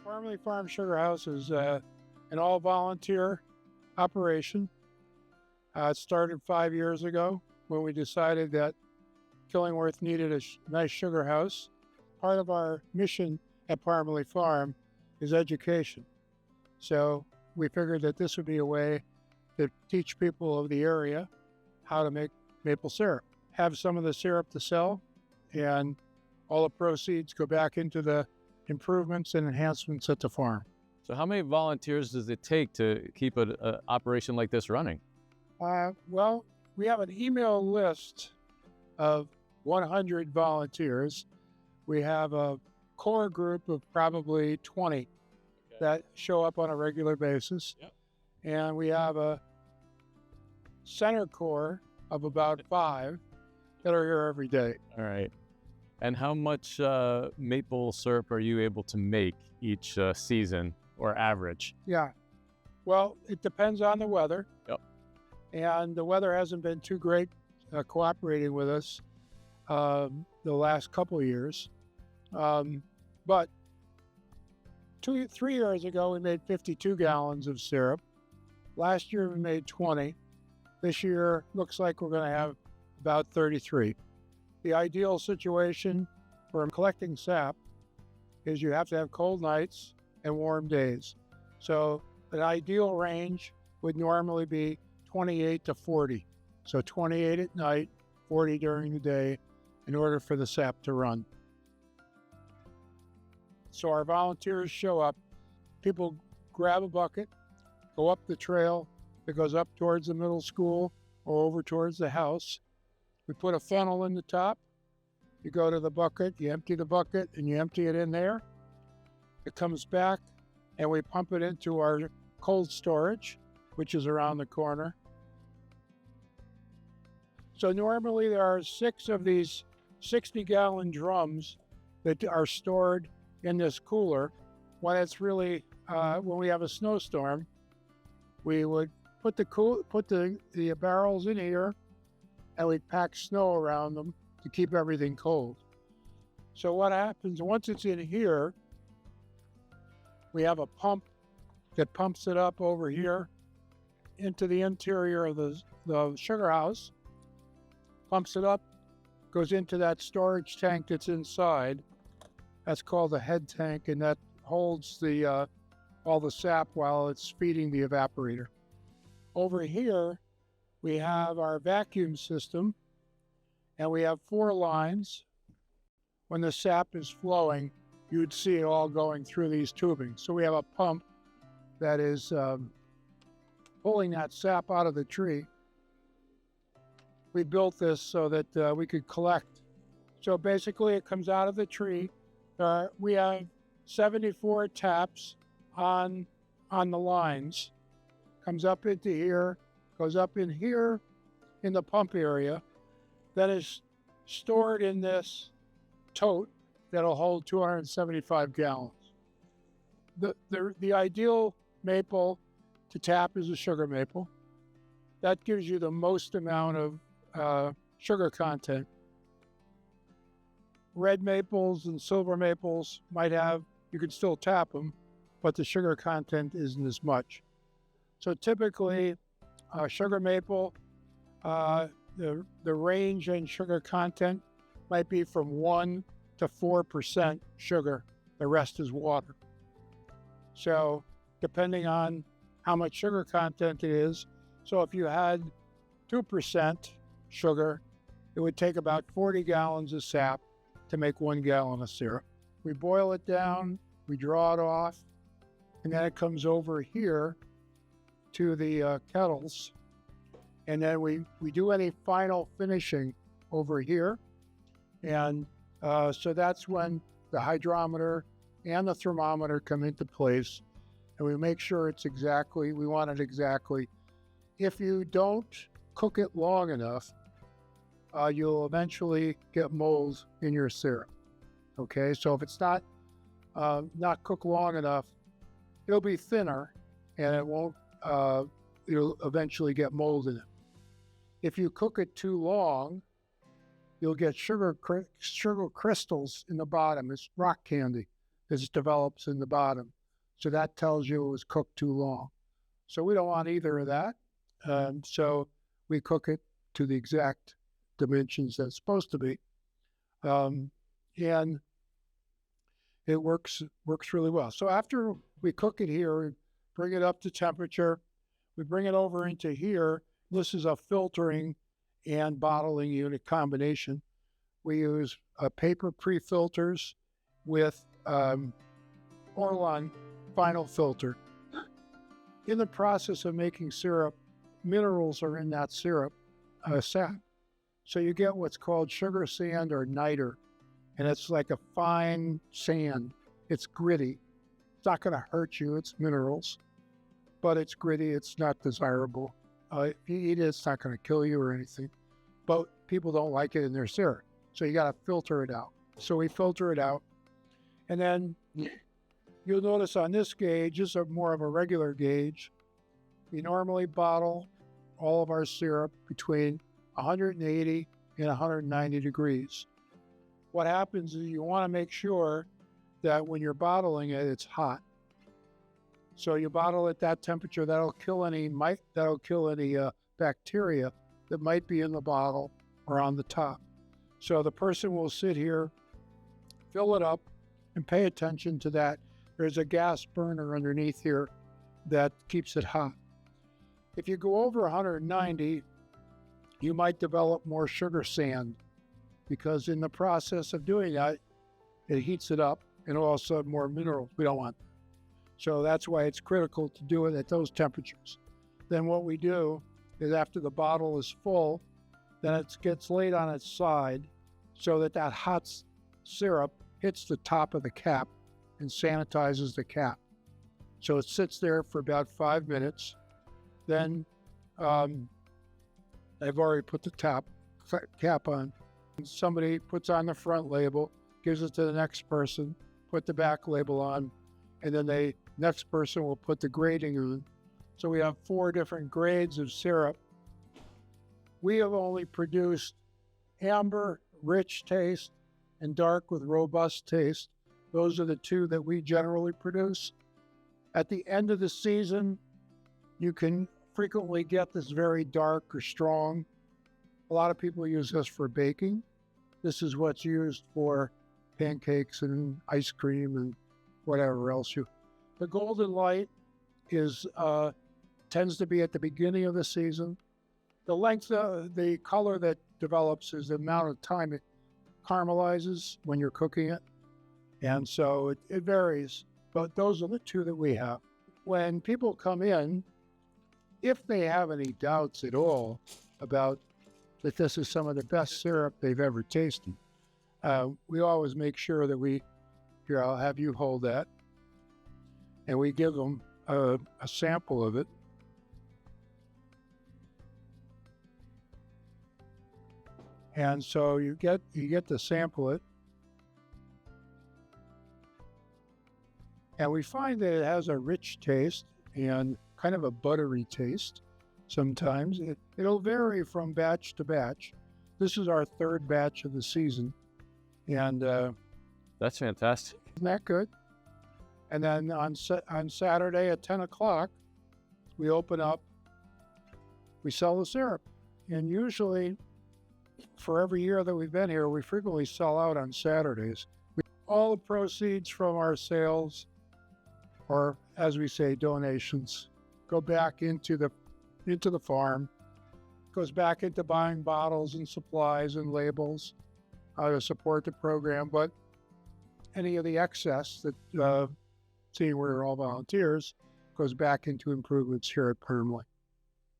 Parmelee Farm Sugarhouse is an all-volunteer operation. It started 5 years ago when we decided that Killingworth needed a nice sugar house. Part of our mission at Parmelee Farm is education. So we figured that this would be a way to teach people of the area how to make maple syrup. Have some of the syrup to sell, and all the proceeds go back into the improvements and enhancements at the farm. So how many volunteers does it take to keep an operation like this running? Well, we have an email list of 100 volunteers. We have a core group of probably 20 that show up on a regular basis. Yep. And we have a center core of about 5 that are here every day. All right. And how much maple syrup are you able to make each season or average? Yeah. Well, it depends on the weather. Yep. And the weather hasn't been too great cooperating with us the last couple of years. But 3 years ago, we made 52 gallons of syrup. Last year, we made 20. This year, looks like we're going to have about 33. The ideal situation for collecting sap is you have to have cold nights and warm days. So an ideal range would normally be 28 to 40. So 28 at night, 40 during the day, in order for the sap to run. So our volunteers show up. People grab a bucket, go up the trail that goes up towards the middle school or over towards the house. We put a funnel in the top. You go to the bucket, you empty the bucket, and you empty it in there. It comes back, and we pump it into our cold storage, which is around the corner. So normally there are 6 of these 60-gallon drums that are stored in this cooler. When it's really, when we have a snowstorm, we would put the barrels in here, and we'd pack snow around them to keep everything cold. So what happens, once it's in here, we have a pump that pumps it up over here into the interior of the sugar house, pumps it up, goes into that storage tank that's inside. That's called the head tank, and that holds all the sap while it's feeding the evaporator. Over here, we have our vacuum system, and we have 4 lines. When the sap is flowing, you would see it all going through these tubings. So we have a pump that is pulling that sap out of the tree. We built this so that we could collect. So basically it comes out of the tree. We have 74 taps on the lines. Comes up into here, goes up in here in the pump area, that is stored in this tote that'll hold 275 gallons. The ideal maple to tap is a sugar maple. That gives you the most amount of sugar content. Red maples and silver maples you can still tap them, but the sugar content isn't as much. So typically, sugar maple, the range in sugar content might be from 1 to 4% sugar. The rest is water. So depending on how much sugar content it is, so if you had 2% sugar, it would take about 40 gallons of sap to make 1 gallon of syrup. We boil it down, we draw it off, and then it comes over here to the kettles. And then we do any final finishing over here. And so that's when the hydrometer and the thermometer come into place. And we make sure we want it exactly. If you don't cook it long enough, you'll eventually get mold in your syrup. Okay, so if it's not cooked long enough, it'll be thinner and it'll eventually get mold in it. If you cook it too long, you'll get sugar crystals in the bottom. It's rock candy that develops in the bottom. So that tells you it was cooked too long. So we don't want either of that. So we cook it to the exact dimensions that it's supposed to be. And it works really well. So after we cook it here, we bring it up to temperature, we bring it over into here. This is a filtering and bottling unit combination. We use paper pre-filters with Orlon final filter. In the process of making syrup, minerals are in that syrup sap. So you get what's called sugar sand or niter, and it's like a fine sand. It's gritty. It's not going to hurt you. It's minerals, but it's gritty. It's not desirable. If you eat it, it's not going to kill you or anything, but people don't like it in their syrup. So you got to filter it out. So we filter it out, and then you'll notice on this gauge, this is more of a regular gauge. We normally bottle all of our syrup between 180 and 190 degrees. What happens is you want to make sure that when you're bottling it, it's hot. So you bottle at that temperature. That'll kill any bacteria that might be in the bottle or on the top. So the person will sit here, fill it up, and pay attention to that. There's a gas burner underneath here that keeps it hot. If you go over 190, you might develop more sugar sand, because in the process of doing that, it heats it up and also more minerals. We don't want that. So that's why it's critical to do it at those temperatures. Then what we do is after the bottle is full, then it gets laid on its side so that that hot syrup hits the top of the cap and sanitizes the cap. So it sits there for about 5 minutes. Then I've already put the cap on. Somebody puts on the front label, gives it to the next person, put the back label on, and then the next person will put the grading on. So we have 4 different grades of syrup. We have only produced amber, rich taste, and dark with robust taste. Those are the 2 that we generally produce. At the end of the season, you can frequently get this very dark or strong. A lot of people use this for baking. This is what's used for pancakes and ice cream and whatever else you. The golden light tends to be at the beginning of the season. The length of the color that develops is the amount of time it caramelizes when you're cooking it. And so it varies, but those are the 2 that we have. When people come in, if they have any doubts at all about that this is some of the best syrup they've ever tasted, we always make sure that here, I'll have you hold that, and we give them a sample of it. And so you get to sample it. And we find that it has a rich taste and kind of a buttery taste sometimes. It'll vary from batch to batch. This is our 3rd batch of the season. And that's fantastic. Isn't that good? And then on Saturday at 10 o'clock, we open up, we sell the syrup. And usually, for every year that we've been here, we frequently sell out on Saturdays. All the proceeds from our sales, or as we say, donations, go back into the farm, goes back into buying bottles and supplies and labels to support the program. But any of the excess that, seeing we're all volunteers, goes back into improvements here at Parmelee.